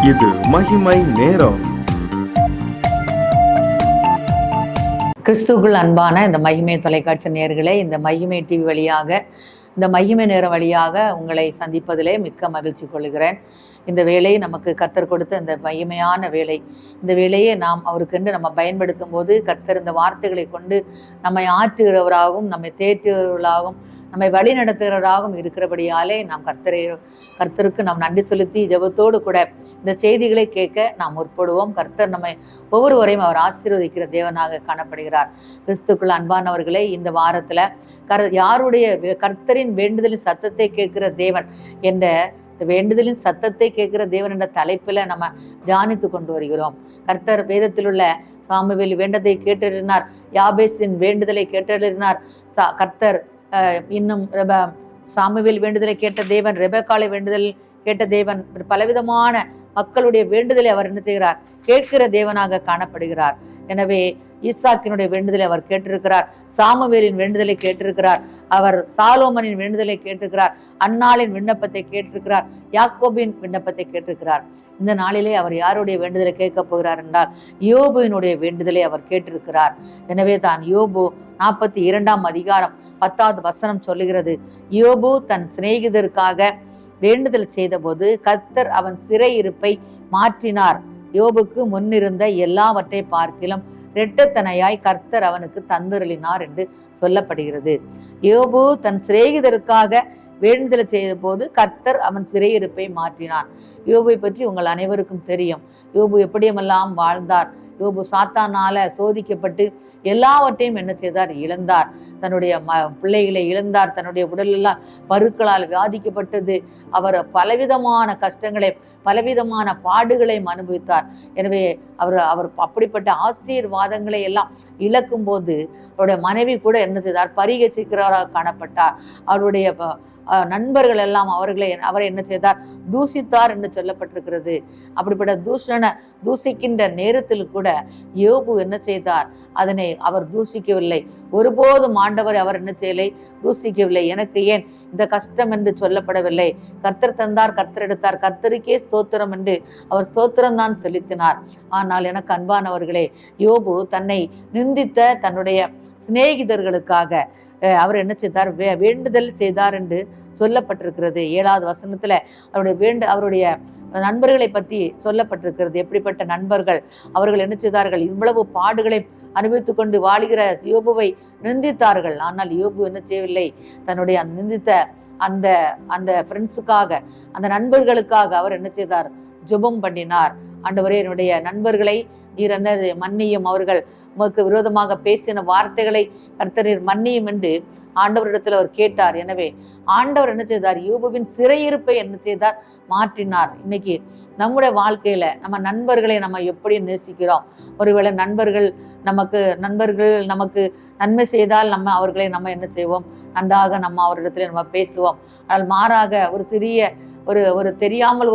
இது மகிமை நேரம். கிறிஸ்துவுக்குள் அன்பான இந்த மகிமை தொலைக்காட்சி நேயர்களே, இந்த மகிமை டிவி வழியாக, இந்த மகிமை நேரம் வழியாக உங்களை சந்திப்பதிலே மிக்க மகிழ்ச்சி கொள்கிறேன். இந்த வேலை நமக்கு கர்த்தர் கொடுத்த இந்த மகிமையான வேலை. இந்த வேலையை நாம் அவருக்கென்று நம்ம பயன்படுத்தும் போது கர்த்தர் இந்த வார்த்தைகளை கொண்டு நம்மை ஆற்றுகிறவராகவும், நம்மை தேற்றுகிறவர்களாகவும், நம்மை வழி நடத்துகிறவராகவும் இருக்கிறபடியாலே நாம் கர்த்தருக்கு நாம் நன்றி செலுத்தி ஜெபத்தோடு கூட இந்த செய்திகளை கேட்க நாம் முற்படுவோம். கர்த்தர் நம்மை ஒவ்வொருவரையும் அவர் ஆசீர்வதிக்கிற தேவனாக காணப்படுகிறார். கிறிஸ்துக்குள் அன்பானவர்களே, இந்த வாரத்தில் யாருடைய கர்த்தரின் வேண்டுதலின் சத்தத்தை கேட்கிற தேவன் என்ற வேண்டுதலின் சத்தத்தை கேட்கிற தேவன் என்ற தலைப்பில் நம்ம தியானித்து கொண்டு வருகிறோம். கர்த்தர் வேதத்தில் உள்ள சாமுவேல் வேண்டதை கேட்டறினார், யாபேசின் வேண்டுதலை கேட்டறினார். கர்த்தர் இன்னும் சாமுவேல் வேண்டுதலை கேட்ட தேவன், ரெபெக்காளை வேண்டுதல் கேட்ட தேவன், பலவிதமான மக்களுடைய வேண்டுதலை அவர் என்ன செய்கிறார்? கேட்கிற தேவனாக காணப்படுகிறார். எனவே ஈசாக்கினுடைய வேண்டுதலை அவர் கேட்டிருக்கிறார், சாமுவேலின் வேண்டுதலை கேட்டிருக்கிறார், அவர் சாலோமனின் வேண்டுதலை கேட்டிருக்கிறார், அன்னாளின் விண்ணப்பத்தை கேட்டிருக்கிறார், யாக்கோபின் விண்ணப்பத்தை கேட்டிருக்கிறார். இந்த நாளிலே அவர் யாருடைய வேண்டுதலை கேட்க போகிறார் என்றால் யோபுவினுடைய வேண்டுதலை அவர் கேட்டிருக்கிறார். எனவே தான் யோபு 42 அதிகாரம் 10வது வசனம் சொல்லுகிறது, யோபு தன் சிநேகிதருக்காக வேண்டுதல் செய்த போது கர்த்தர் அவன் சிறையிருப்பை மாற்றினார். யோபுக்கு முன்னிருந்த எல்லாவற்றை பார்க்கிலும் இரட்டத்தனையாய் கர்த்தர் அவனுக்கு தந்தருளினார் என்று சொல்லப்படுகிறது. யோபு தன் சிநேகிதருக்காக வேண்டுதல் செய்த போது கர்த்தர் அவன் சிறையிருப்பை மாற்றினார். யோபுவை பற்றி உங்கள் அனைவருக்கும் தெரியும். யோபு எப்படியெல்லாம் வாழ்ந்தார். யோபு சாத்தானால சோதிக்கப்பட்டு எல்லாவற்றையும் என்ன செய்தார்? இழந்தார். தன்னுடைய பிள்ளைகளை இழந்தார். தன்னுடைய உடலெல்லாம் பருக்களால் வியாதிக்கப்பட்டது. அவர் பலவிதமான கஷ்டங்களை, பலவிதமான பாடுகளையும் அனுபவித்தார். எனவே அவர் அப்படிப்பட்ட ஆசீர்வாதங்களை எல்லாம் இழக்கும் போது அவருடைய மனைவி கூட என்ன செய்தார்? பரிகசிக்கிறவராக காணப்பட்டார். அவருடைய நண்பர்கள் எல்லாம் அவரை என்ன செய்தார்? தூசித்தார் என்று சொல்லப்பட்டிருக்கிறது. அப்படிப்பட்ட தூசிக்கின்ற நேரத்தில் கூட யோபு என்ன செய்தார்? அதனை அவர் தூசிக்கவில்லை. ஒருபோதும் ஆண்டவர் அவர் என்ன செய்யலை? தூசிக்கவில்லை. எனக்கு ஏன் இந்த கஷ்டம் என்று சொல்லப்படவில்லை. கர்த்தர் தந்தார், கர்த்தர் எடுத்தார், கர்த்தருக்கே ஸ்தோத்திரம் என்று அவர் ஸ்தோத்திரம்தான் செலுத்தினார். ஆனால் எனக்கு அன்பானவர்களே, யோபு தன்னை நிந்தித்த தன்னுடைய சிநேகிதர்களுக்காக அவர் என்ன செய்தார்? வேண்டுதல் செய்தார் என்று சொல்லப்பட்டிருக்கிறது. 7வது வசனத்துல அவருடைய நண்பர்களை பற்றி சொல்லப்பட்டிருக்கிறது. எப்படிப்பட்ட நண்பர்கள்? அவர்கள் என்ன செய்தார்கள்? இவ்வளவு பாடுகளை அனுபவித்து கொண்டு வாழுகிற யோபுவை நிந்தித்தார்கள். ஆனால் யோபு என்ன செய்யவில்லை? தன்னுடைய நிந்தித்த அந்த ஃப்ரெண்ட்ஸுக்காக, அந்த நண்பர்களுக்காக அவர் என்ன செய்தார்? ஜெபம் பண்ணினார். ஆண்டவரே, என்னுடைய நண்பர்களை நீர் என்ன மன்னியும், அவர்கள் உமக்கு விரோதமாக பேசின வார்த்தைகளை கர்த்தர் மன்னியும் என்று ஆண்டவரிடத்தில் அவர் கேட்டார். எனவே ஆண்டவர் என்ன செய்தார்? யோபுவின் சிறையிருப்பை என்ன செய்தார்? மாற்றினார். இன்னைக்கு நம்முடைய வாழ்க்கையில நம்ம நண்பர்களை நம்ம எப்படி நேசிக்கிறோம்? ஒருவேளை நண்பர்கள் நமக்கு நன்மை செய்தால் அவர்களை நம்ம என்ன செய்வோம்? நன்றாக நம்ம அவரிடத்துல நம்ம பேசுவோம். ஆனால் மாறாக ஒரு தெரியாமல்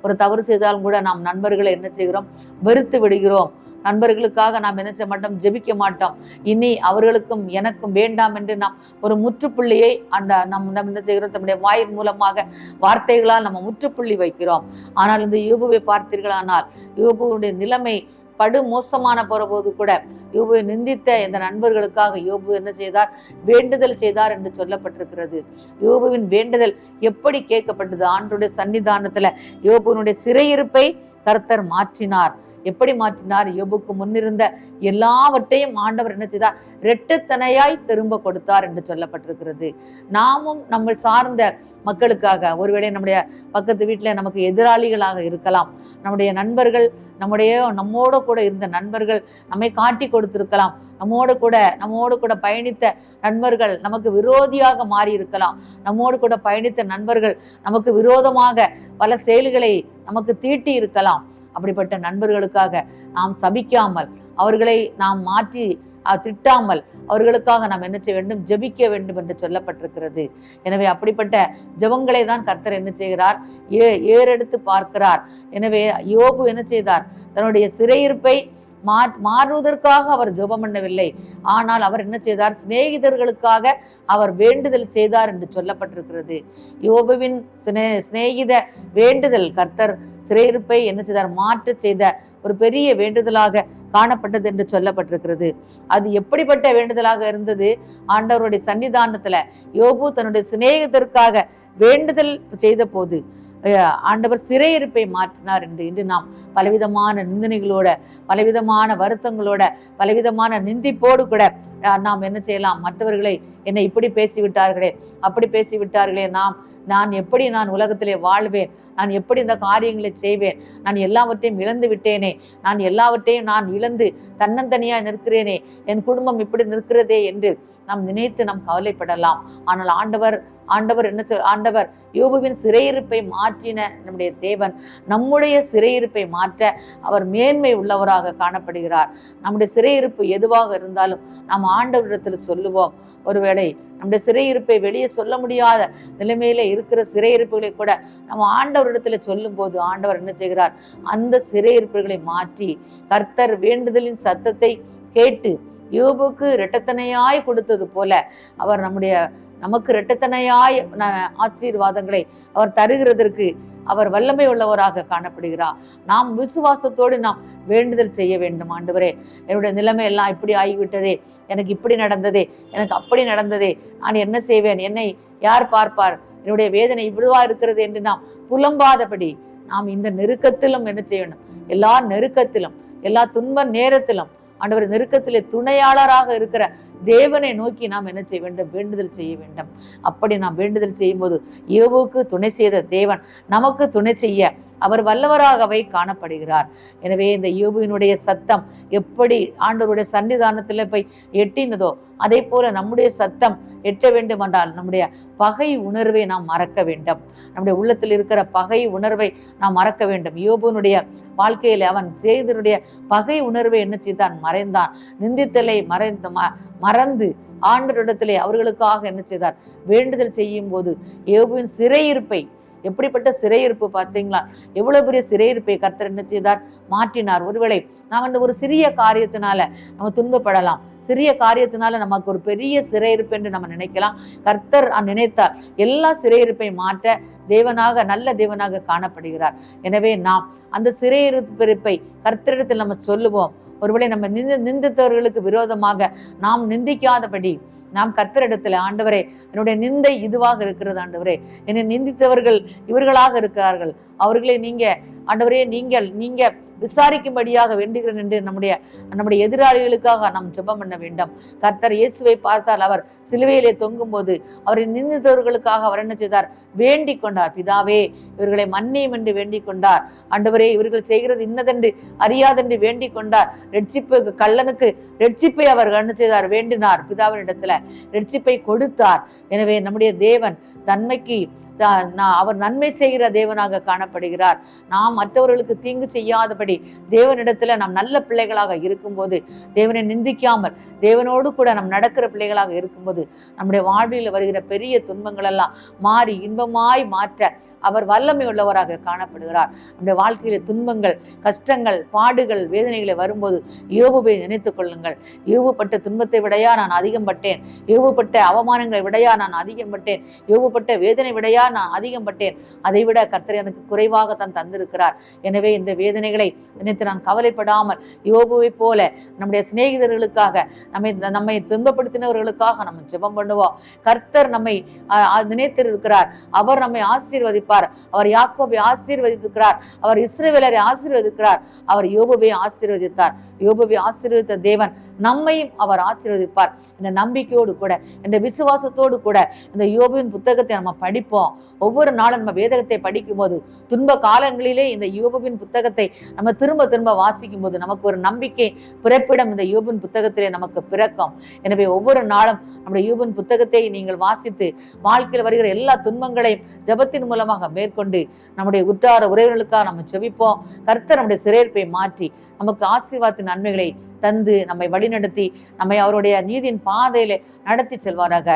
ஒரு தவறு செய்தாலும் கூட நாம் நண்பர்களை என்ன செய்கிறோம்? வெறுத்து விடுகிறோம். நண்பர்களுக்காக நாம் என்ன செய்ய மாட்டோம்? ஜெபிக்க மாட்டோம். இனி அவர்களுக்கும் எனக்கும் வேண்டாம் என்று நாம் ஒரு முற்றுப்புள்ளியை நம்ம என்ன செய்கிறோம்? நம்முடைய வாயின் மூலமாக வார்த்தைகளால் நம்ம முற்றுப்புள்ளி வைக்கிறோம். ஆனால் இந்த யோபுவை பார்த்தீர்களானால் யோபுவுடைய நிலைமை படு மோசமான போது கூட யோபுவை நிந்தித்த இந்த நண்பர்களுக்காக யோபு என்ன செய்தார்? வேண்டுதல் செய்தார் என்று சொல்லப்பட்டிருக்கிறது. யோபுவின் வேண்டுதல் எப்படி கேட்கப்பட்டது? ஆண்டவருடைய சன்னிதானத்துல யோபுவினுடைய சிறையிருப்பை கர்த்தர் மாற்றினார். எப்படி மாற்றினார்? யோபுக்கு முன்னிருந்த எல்லாவற்றையும் ஆண்டவர் என்ன செய்தார்? இரட்டத்தனையாய் திரும்ப கொடுத்தார் என்று சொல்லப்பட்டிருக்கிறது. நாமும் நம்ம சார்ந்த மக்களுக்காக, ஒருவேளை நம்முடைய பக்கத்து வீட்டில் நமக்கு எதிராளிகளாக இருக்கலாம், நம்முடைய நண்பர்கள், நம்மோட கூட இருந்த நண்பர்கள் நம்மை காட்டி கொடுத்திருக்கலாம், நம்மோடு கூட பயணித்த நண்பர்கள் நமக்கு விரோதியாக மாறி இருக்கலாம், நம்மோடு கூட பயணித்த நண்பர்கள் நமக்கு விரோதமாக பல செயல்களை நமக்கு தீட்டி இருக்கலாம். அப்படிப்பட்ட நண்பர்களுக்காக நாம் சபிக்காமல், அவர்களை நாம் மாற்றி திட்டாமல், அவர்களுக்காக நாம் என்ன செய்ய வேண்டும்? ஜெபிக்க வேண்டும் என்று சொல்லப்பட்டிருக்கிறது. எனவே அப்படிப்பட்ட ஜெபங்களை தான் கர்த்தர் என்ன செய்கிறார்? ஏறெடுத்து பார்க்கிறார். எனவே யோபு என்ன செய்தார்? தன்னுடைய சிறையிருப்பை மாறுவதற்காக அவர் ஜெபம் பண்ணவில்லை. ஆனால் அவர் என்ன செய்தார்? சிநேகிதர்களுக்காக அவர் வேண்டுதல் செய்தார் என்று சொல்லப்பட்டிருக்கிறது. யோபுவின் சிநேகித வேண்டுதல் கர்த்தர் சிறையிருப்பை என்ன செய்தார்? மாற்ற செய்த ஒரு பெரிய வேண்டுதலாக காணப்பட்டது என்று சொல்லப்பட்டிருக்கிறது. அது எப்படிப்பட்ட வேண்டுதலாக இருந்தது? ஆண்டவருடைய சன்னிதானத்துல யோபு தன்னுடைய சிநேகிதருக்காக வேண்டுதல் செய்த போது ஆண்டவர் சிறையிருப்பை மாற்றினார் என்று இன்று நாம் பலவிதமான நிந்தனைகளோட, பலவிதமான வருத்தங்களோட, பலவிதமான நிந்திப்போடு கூட நாம் என்ன செய்யலாம்? மற்றவர்களை என்னை இப்படி பேசிவிட்டார்களே, அப்படி பேசிவிட்டார்களே, நான் எப்படி நான் உலகத்திலே வாழ்வேன், நான் எப்படி இந்த காரியங்களை செய்வேன், நான் எல்லாவற்றையும் இழந்து விட்டேனே, நான் எல்லாவற்றையும் நான் இழந்து தன்னந்தனியாய் நிற்கிறேனே, என் குடும்பம் இப்படி நிற்கிறதே என்று நாம் நினைத்து நாம் கவலைப்படலாம். ஆனால் ஆண்டவர் என்ன ஆண்டவர் யோபுவின் சிறையிருப்பை மாற்றின நம்முடைய தேவன் நம்முடைய சிறையிருப்பை மாற்ற அவர் மேன்மை உள்ளவராக காணப்படுகிறார். நம்முடைய சிறையிருப்பு எதுவாக இருந்தாலும் நாம் ஆண்டவரிடத்தில் சொல்லுவோம். ஒருவேளை நம்முடைய சிறையிருப்பை வெளியே சொல்ல முடியாத நிலைமையில இருக்கிற சிறையிருப்புகளை கூட நம்ம ஆண்டவரிடத்துல சொல்லும் போது ஆண்டவர் என்ன செய்கிறார்? அந்த சிறையிருப்புகளை மாற்றி கர்த்தர் வேண்டுதலின் சத்தத்தை கேட்டு யோபுக்கு இரட்டத்தனையாய் கொடுத்தது போல அவர் நமக்கு இரட்டத்தனையாய் ஆசீர்வாதங்களை அவர் தருகிறதற்கு அவர் வல்லமை உள்ளவராக காணப்படுகிறார். நாம் விசுவாசத்தோடு நாம் வேண்டுதல் செய்ய வேண்டும். ஆண்டவரே, என்னுடைய நிலைமை எல்லாம் இப்படி ஆகிவிட்டதே, எனக்கு இப்படி நடந்ததே, எனக்கு அப்படி நடந்ததே, நான் என்ன செய்வேன், என்னை யார் பார்ப்பார், என்னுடைய வேதனை இவ்வளவா இருக்கிறது என்று நாம் புலம்பாதபடி நாம் இந்த நெருக்கத்திலும் என்ன செய்யணும்? எல்லா நெருக்கத்திலும், எல்லா துன்ப நேரத்திலும் ஆண்டவர் நெருக்கத்திலே துணையாளராக இருக்கிற தேவனை நோக்கி நாம் என்ன செய்ய வேண்டும்? வேண்டுதல் செய்ய வேண்டும். அப்படி நாம் வேண்டுதல் செய்யும் போது யோபுவுக்கு துணை செய்த தேவன் நமக்கு துணை செய்ய அவர் வல்லவராகவே காணப்படுகிறார். எனவே இந்த யோபுவினுடைய சத்தம் எப்படி ஆண்டவருடைய சன்னிதானத்தில் போய் எட்டினதோ அதே போல நம்முடைய சத்தம் எட்ட வேண்டும் என்றால் நம்முடைய பகை உணர்வை நாம் மறக்க வேண்டும். நம்முடைய உள்ளத்தில் இருக்கிற பகை உணர்வை நாம் மறக்க வேண்டும். யோபுனுடைய வாழ்க்கையில அவன் செய்தனுடைய பகை உணர்வை என்ன செய்தான்? மறைந்தான். நிந்தித்தலை மறந்து ஆண்டவரிடத்திலே அவர்களுக்காக என்ன செய்தார்? வேண்டுதல் செய்யும் போது யோபுவின் சிறையிருப்பை, எப்படிப்பட்ட சிறையிருப்பு பார்த்தீங்களா? எவ்வளவு பெரிய சிறையிருப்பை கர்த்தர் என்ன செய்தார்? மாற்றினார். ஒருவேளை நாம் அந்த ஒரு சிறிய காரியத்தினால நம்ம துன்பப்படலாம். சிறிய காரியத்தினால நமக்கு ஒரு பெரிய சிறையிருப்பு என்று நம்ம நினைக்கலாம். கர்த்தர் நினைத்தார் எல்லா சிறையிருப்பை மாற்ற தேவனாக, நல்ல தேவனாக காணப்படுகிறார். எனவே நாம் அந்த சிறையிருப்பை கர்த்தரிடத்தில் நம்ம சொல்லுவோம். ஒருவேளை நம்ம நிந்தித்தவர்களுக்கு விரோதமாக நாம் நிந்திக்காதபடி நாம் கர்த்தரிடத்துல, ஆண்டவரே, என்னுடைய நிந்தை இதுவாக இருக்கிறது, ஆண்டவரே, என்னை நிந்தித்தவர்கள் இவர்களாக இருக்கிறார்கள், அவர்களை நீங்க ஆண்டவரே நீங்க விசாரிக்கும்படியாக வேண்டுகிறேன் என்று நம்முடைய எதிராளிகளுக்காக நாம் ஜெபம் பண்ண வேண்டும். கர்த்தர் இயேசுவை பார்த்தால் அவர் சிலுவையிலே தொங்கும் போது அவரை நிந்தித்தவர்களுக்காக அவர் என்ன செய்தார்? வேண்டிக் கொண்டார். பிதாவே, இவர்களை மன்னியும் என்று வேண்டிக் கொண்டார். ஆண்டவரே, இவர்கள் செய்கிறது இன்னதென்று அறியாதென்று வேண்டிக் கொண்டார். கள்ளனுக்கு ரட்சிப்பை அவர் என்ன செய்தார்? வேண்டினார். பிதாவின் இடத்துல ரட்சிப்பை கொடுத்தார். எனவே நம்முடைய தேவன் தன்மைக்கு அவர் நன்மை செய்கிற தேவனாக காணப்படுகிறார். நாம் மற்றவர்களுக்கு தீங்கு செய்யாதபடி தேவனிடத்துல நாம் நல்ல பிள்ளைகளாக இருக்கும்போது, தேவனை நிந்திக்காமல் தேவனோடு கூட நாம் நடக்கிற பிள்ளைகளாக இருக்கும்போது நம்முடைய வாழ்வில் வருகிற பெரிய துன்பங்கள் எல்லாம் மாறி இன்பமாய் மாற்ற அவர் வல்லமை உள்ளவராக காணப்படுகிறார். நம்முடைய வாழ்க்கையில துன்பங்கள், கஷ்டங்கள், பாடுகள், வேதனைகளை வரும்போது யோபுவை நினைத்துக் கொள்ளுங்கள். யோபுப்பட்ட துன்பத்தை விடையா நான் அதிகம் பட்டேன், யோபுப்பட்ட அவமானங்களை விடையா நான் அதிகம் பட்டேன், யோபுப்பட்ட வேதனை விடையா நான் அதிகம் பட்டேன், அதை விட கர்த்தர் எனக்கு குறைவாகத்தான் தந்திருக்கிறார். எனவே இந்த வேதனைகளை நினைத்து நான் கவலைப்படாமல் யோபுவை போல நம்முடைய சிநேகிதர்களுக்காக, நம்மை துன்பப்படுத்தினவர்களுக்காக நம்ம ஜெபம் பண்ணுவோம். கர்த்தர் நம்மை நினைத்திருக்கிறார். அவர் நம்மை ஆசீர்வதிப்பார். அவர் யாக்கோபை ஆசீர்வதித்திருக்கிறார். அவர் இஸ்ரவேலரை ஆசீர்வதிக்கிறார். அவர் யோபுவை ஆசீர்வதித்தார். யோபுவை ஆசீர்வதித்த தேவன் நம்மையும் அவர் ஆசீர்வதிப்பார். இந்த நம்பிக்கையோடு கூட, இந்த விசுவாசத்தோடு கூட இந்த யோபுவின் புத்தகத்தை நம்ம படிப்போம். ஒவ்வொரு நாளும் நம்ம வேதகத்தை படிக்கும் போது, துன்ப காலங்களிலே இந்த யோபுவின் புத்தகத்தை நம்ம திரும்ப திரும்ப வாசிக்கும் போது நமக்கு ஒரு நம்பிக்கை பிறப்பிடம் இந்த யோபுவின் புத்தகத்திலே நமக்கு பிறக்கும். எனவே ஒவ்வொரு நாளும் நம்முடைய யோபுவின் புத்தகத்தை நீங்கள் வாசித்து வாழ்க்கையில் வருகிற எல்லா துன்பங்களையும் ஜெபத்தின் மூலமாக மேற்கொண்டு நம்முடைய உற்றார உறவினர்களுக்காக நம்ம ஜெபிப்போம். கர்த்தர் நம்முடைய சிறையிருப்பை மாற்றி நமக்கு ஆசீர்வாதத்தின் நன்மைகளை தந்து நம்மை வழிநடத்தி நம்மை அவருடைய நீதியின் பாதையிலே நடத்தி செல்வாராக.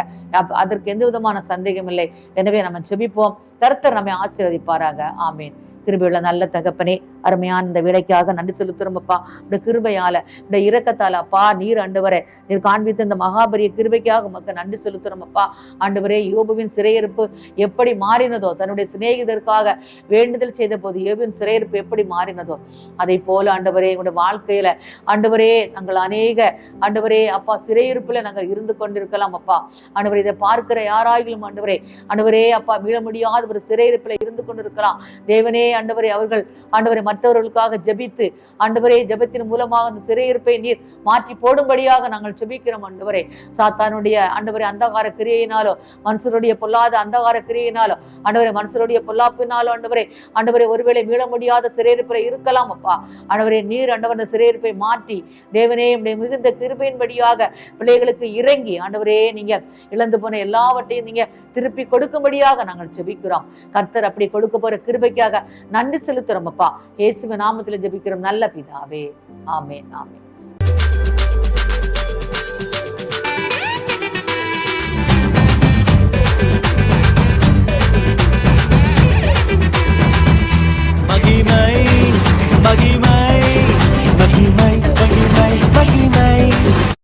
அதற்கு எந்த விதமான சந்தேகம் இல்லை. எனவே நம்ம ஜெபிப்போம். கர்த்தர் நம்மை ஆசீர்வதிப்பாராக. ஆமீன். கிருபையுள்ள நல்ல தகப்பனே, அருமையான இந்த வேலைக்காக நன்றி செலுத்துறோம் அப்பா. இந்த கிருபையால இந்த இரக்கத்தால அப்பா நீர் ஆண்டவரே நீர் காண்பித்த இந்த மகாபரிய கிருபைக்காக உமக்கு நன்றி செலுத்துறோம் அப்பா. ஆண்டவரே யோபுவின் சிறையிருப்பு எப்படி மாறினதோ, தன்னுடைய சிநேகிதற்காக வேண்டுதல் செய்த போது யோபுவின் சிறையிருப்பு எப்படி மாறினதோ, அதை போல ஆண்டவரே எங்களுடைய வாழ்க்கையில ஆண்டவரே நாங்கள் அநேக ஆண்டவரே அப்பா சிறையிருப்புல நாங்கள் இருந்து கொண்டிருக்கலாம் அப்பா. ஆண்டவரே இதை பார்க்கிற யாராயிலும் ஆண்டவரே அப்பா மீள முடியாத ஒரு சிறையிருப்புல இருந்து கொண்டிருக்கலாம் தேவனே. ஆண்டவரே அவர்கள் ஆண்டவரை மற்றவர்களுக்காக ஜெபித்து ஆண்டவரே ஜெபத்தின் மூலமாக அந்த சிறையிருப்பை நீர் மாற்றி போடும்படியாக நாங்கள் ஜெபிக்கிறோம் ஆண்டவரே. சாத்தானுடைய ஆண்டவரே அந்தகார கிரியையினாலோ, மனுஷருடைய பொல்லாத அந்தகார கிரியையினாலோ, ஆண்டவரே மனுஷருடைய பொல்லாப்பினாலோ ஆண்டவரே ஒருவேளை மீள முடியாத சிறையிருப்பில் இருக்கலாம் அப்பா. ஆண்டவரே நீர் ஆண்டவர் அந்த சிறையிருப்பை மாற்றி தேவனே மிகுந்த கிருபையின்படியாக பிள்ளைகளுக்கு இறங்கி ஆண்டவரே நீங்க இழந்து போன எல்லாவற்றையும் நீங்க திருப்பி கொடுக்கும்படியாக நாங்கள் ஜெபிக்கிறோம். கர்த்தர் அப்படி கொடுக்க போற கிருபைக்காக நன்றி செலுத்துறோம் அப்பா. இயேசுவின் நாமத்தில் ஜெபிக்கிறோம் நல்ல பிதாவே. ஆமென் ஆமென். மகிமை மகிமை மகிமை மகிமை மகிமை